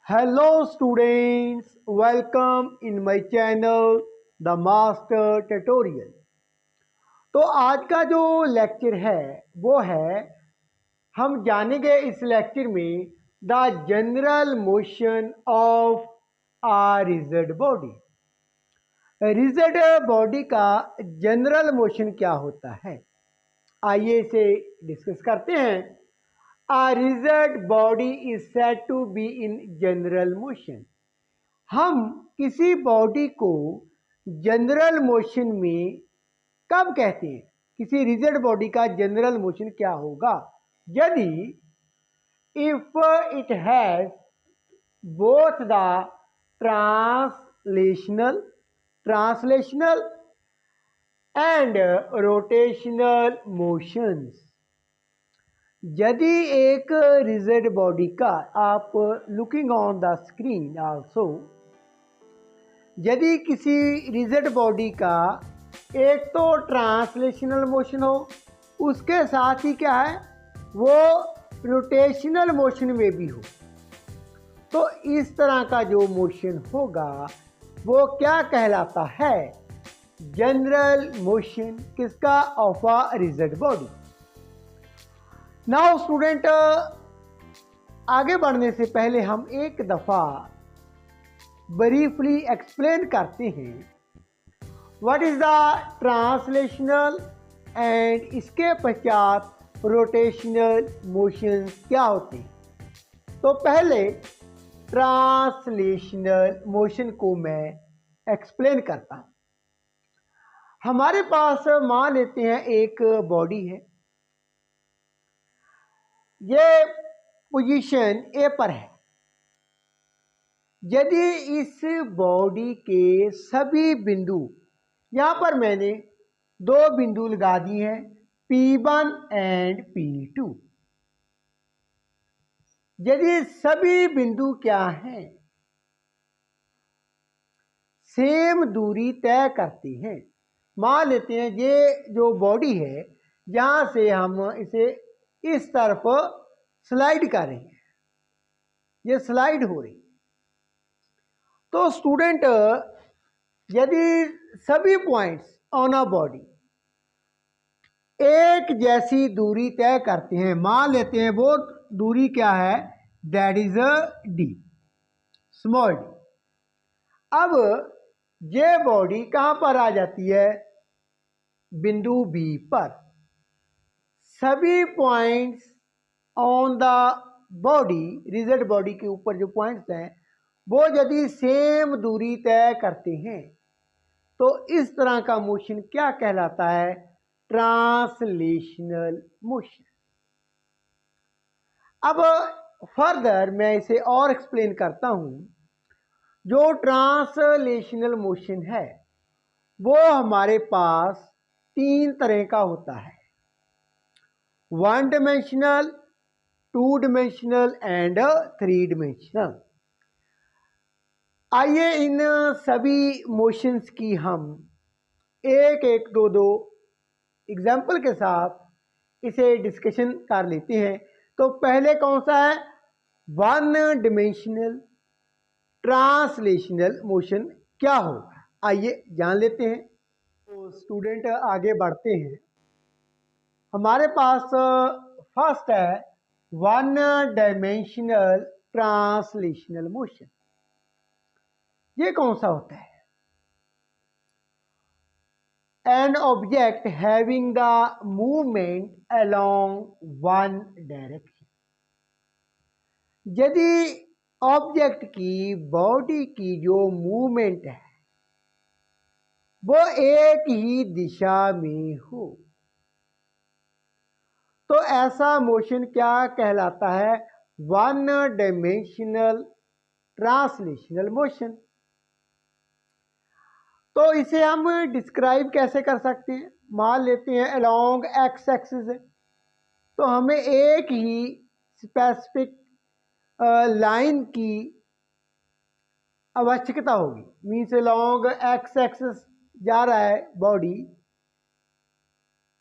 Hello students, welcome in my channel The Master Tutorial। तो आज का जो लेक्चर है वो है, हम जानेंगे इस लेक्चर में the general motion of a rigid body. Rigid body का जनरल मोशन क्या होता है, आइए इसे डिस्कस करते हैं। A rigid body is said to be in general motion। हम किसी बॉडी को जनरल मोशन में कब कहते हैं? किसी रिजिड बॉडी का जनरल मोशन क्या होगा? यदि if it has both the translational and rotational motions. यदि एक रिजिड बॉडी का, आप looking on the screen also, यदि किसी रिजिड बॉडी का एक तो ट्रांसलेशनल मोशन हो, उसके साथ ही क्या है, वो रोटेशनल मोशन में भी हो, तो इस तरह का जो मोशन होगा वो क्या कहलाता है? General motion. किसका? Of a rigid body. Now student, आगे बढ़ने से पहले हम एक दफ़ा ब्रीफली एक्सप्लेन करते हैं what is the translational and इसके पश्चात रोटेशनल मोशन क्या होते हैं। तो पहले ट्रांसलेशनल मोशन को मैं एक्सप्लेन करता हूँ। हमारे पास मान लेते हैं एक बॉडी है, ये पोजीशन ए पर है। यदि इस बॉडी के सभी बिंदु, यहाँ पर मैंने दो बिंदु लगा दिए हैं, P1 एंड P2। यदि सभी बिंदु क्या हैं, सेम दूरी तय करते हैं। मान लेते हैं ये जो बॉडी है, यहाँ से हम इसे इस तरफ स्लाइड कर रहे हैं, ये स्लाइड हो रही है। तो स्टूडेंट, यदि सभी पॉइंट्स ऑन अ बॉडी एक जैसी दूरी तय करते हैं, मान लेते हैं वो दूरी क्या है, that is D, small D. अब ये बॉडी कहाँ पर आ जाती है? बिंदु बी पर। सभी points on the body, rigid body के ऊपर जो पॉइंट्स हैं, वो यदि सेम दूरी तय करते हैं तो इस तरह का मोशन क्या कहलाता है? Translational motion. अब फर्दर मैं इसे और एक्सप्लेन करता हूं। जो ट्रांसलेशनल मोशन है वो हमारे पास तीन तरह का होता है, one dimensional, two dimensional and three dimensional. आइए इन सभी मोशंस की हम एक एक दो एग्जाम्पल के साथ इसे डिस्कशन कर लेते हैं। तो पहले कौन सा है? वन डिमेंशनल ट्रांसलेशनल मोशन क्या होगा, आइए जान लेते हैं। तो स्टूडेंट आगे बढ़ते हैं। हमारे पास फर्स्ट है वन डायमेंशनल ट्रांसलेशनल मोशन। ये कौन सा होता है? An object having the movement along one direction। यदि ऑब्जेक्ट की बॉडी की जो मूवमेंट है वो एक ही दिशा में हो, तो ऐसा मोशन क्या कहलाता है? One dimensional translational motion. तो इसे हम डिस्क्राइब कैसे कर सकते हैं? मान लेते हैं अलोंग एक्स एक्सिस है, तो हमें एक ही स्पेसिफिक लाइन की आवश्यकता होगी। मीन्स अलोंग एक्स एक्सिस जा रहा है बॉडी,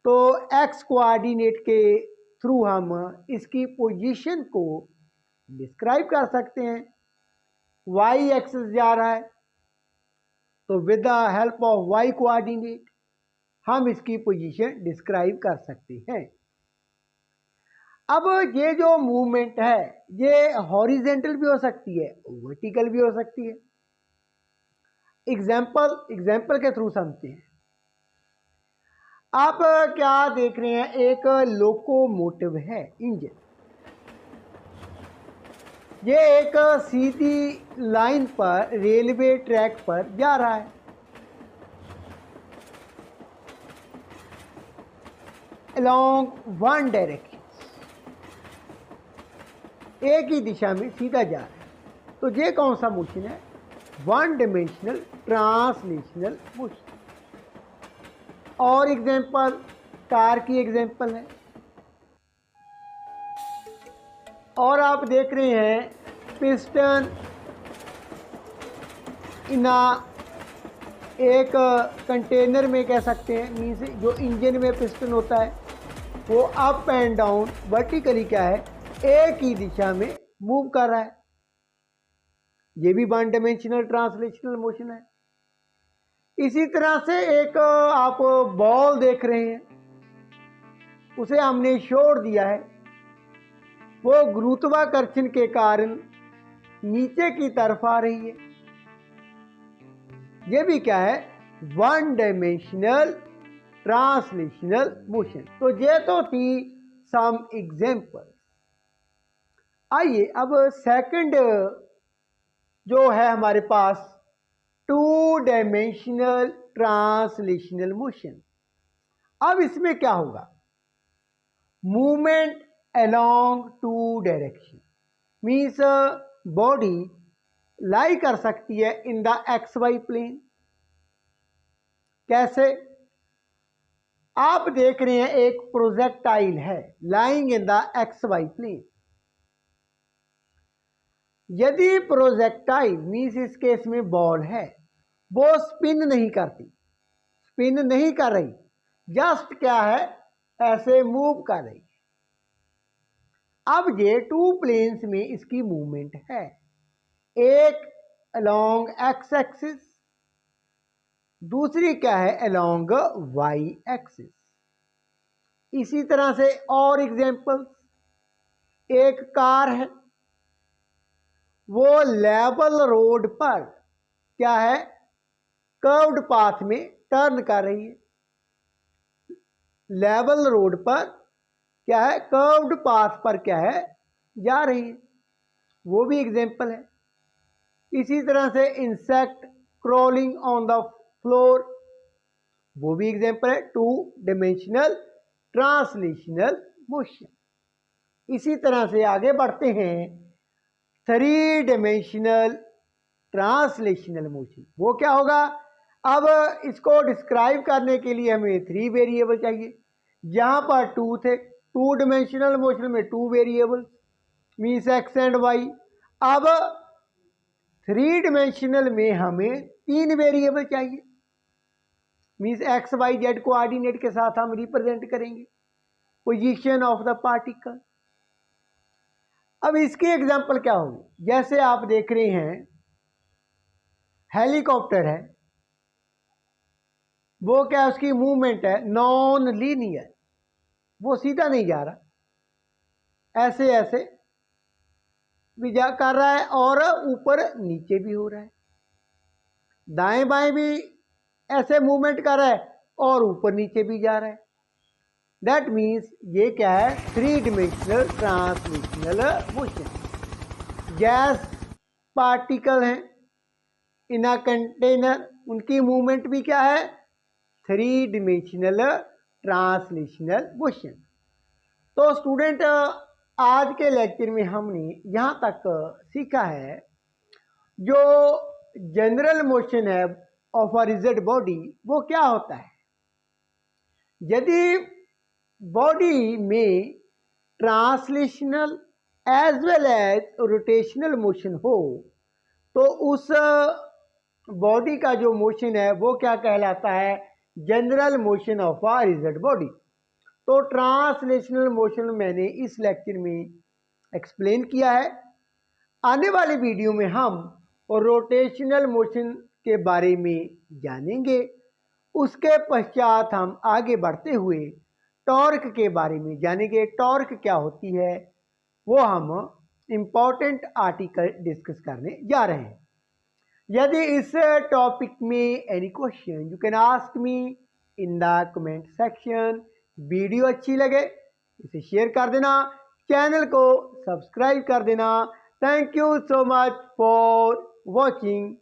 तो एक्स कोऑर्डिनेट के थ्रू हम इसकी पोजीशन को डिस्क्राइब कर सकते हैं। वाई एक्सिस जा रहा है, तो with the help of Y coordinate हम इसकी पोजीशन डिस्क्राइब कर सकते हैं। अब ये जो मूवमेंट है ये हॉरिजेंटल भी हो सकती है, वर्टिकल भी हो सकती है। एग्जाम्पल के थ्रू समझते हैं। आप क्या देख रहे हैं, एक लोकोमोटिव है, इंजन। ये एक सीधी लाइन पर रेलवे ट्रैक पर जा रहा है। अलोंग वन डायरेक्शन, एक ही दिशा में सीधा जा रहा है। तो ये कौन सा मोशन है? One dimensional translational motion. और एग्जांपल कार की एग्जांपल है। और आप देख रहे हैं पिस्टन इना एक कंटेनर में कह सकते हैं, मीन्स जो इंजन में पिस्टन होता है वो अप एंड डाउन वर्टिकली क्या है, एक ही दिशा में मूव कर रहा है। ये भी वन डायमेंशनल ट्रांसलेशनल मोशन है। इसी तरह से एक आप बॉल देख रहे हैं, उसे हमने छोड़ दिया है, वो गुरुत्वाकर्षण के कारण नीचे की तरफ आ रही है। ये भी क्या है, वन डायमेंशनल ट्रांसलेशनल मोशन। तो ये तो थी सम एग्जांपल। आइए अब सेकंड जो है हमारे पास, टू डायमेंशनल ट्रांसलेशनल मोशन। अब इसमें क्या होगा, movement along two direction, means body lie कर सकती है in the X Y plane. कैसे? आप देख रहे हैं एक प्रोजेक्टाइल है lying in the X Y plane. यदि प्रोजेक्टाइल मीन्स इस केस में बॉल है, वो स्पिन नहीं करती, स्पिन नहीं कर रही, जस्ट क्या है, ऐसे मूव कर रही है। अब ये टू प्लेन्स में इसकी मूवमेंट है, एक अलोंग एक्स एक्सिस, दूसरी क्या है, अलोंग वाई एक्सिस। इसी तरह से और एग्जांपल्स, एक कार है, वो लेवल रोड पर क्या है, कर्व्ड पाथ में टर्न कर रही है। लेवल रोड पर क्या है, कर्व्ड पाथ पर क्या है, जा रही है, वो भी एग्जांपल है। इसी तरह से insect crawling on the floor, वो भी एग्जांपल है, टू डायमेंशनल ट्रांसलेशनल मोशन। इसी तरह से आगे बढ़ते हैं, थ्री डायमेंशनल ट्रांसलेशनल मोशन। वो क्या होगा, अब इसको डिस्क्राइब करने के लिए हमें थ्री वेरिएबल चाहिए। जहां पर टू थे, टू डायमेंशनल मोशन में two variable means X and Y. अब थ्री डायमेंशनल में हमें तीन वेरिएबल चाहिए, means X Y Z coordinate के साथ हम रिप्रेजेंट करेंगे पोजीशन ऑफ द पार्टिकल। अब इसकी एग्जांपल क्या होगी, जैसे आप देख रहे हैं हेलीकॉप्टर है, वो क्या, उसकी मूवमेंट है नॉन लीनियर, वो सीधा नहीं जा रहा, ऐसे ऐसे भी जा कर रहा है और ऊपर नीचे भी हो रहा है, दाएं बाएं भी ऐसे मूवमेंट कर रहा है और ऊपर नीचे भी जा रहा है। दैट मीन्स ये क्या है, three dimensional translational motion. Gas particle हैं इन अ कंटेनर, उनकी मूवमेंट भी क्या है, थ्री डिमेंशनल ट्रांसलेशनल मोशन। तो स्टूडेंट आज के लेक्चर में हमने यहाँ तक सीखा है, जो जनरल मोशन है ऑफ अ रिजिड बॉडी वो क्या होता है। यदि बॉडी में translational as well as rotational motion हो तो उस बॉडी का जो मोशन है वो क्या कहलाता है, general motion of a rigid body. तो ट्रांसलेशनल मोशन मैंने इस लेक्चर में एक्सप्लेन किया है। आने वाली वीडियो में हम और रोटेशनल मोशन के बारे में जानेंगे। उसके पश्चात हम आगे बढ़ते हुए टॉर्क के बारे में जानेंगे। टॉर्क क्या होती है वो हम इम्पोर्टेंट आर्टिकल डिस्कस करने जा रहे हैं। यदि इस टॉपिक में any question you can ask me in the comment section. Video अच्छी लगे इसे शेयर कर देना, चैनल को सब्सक्राइब कर देना। Thank you so much for watching.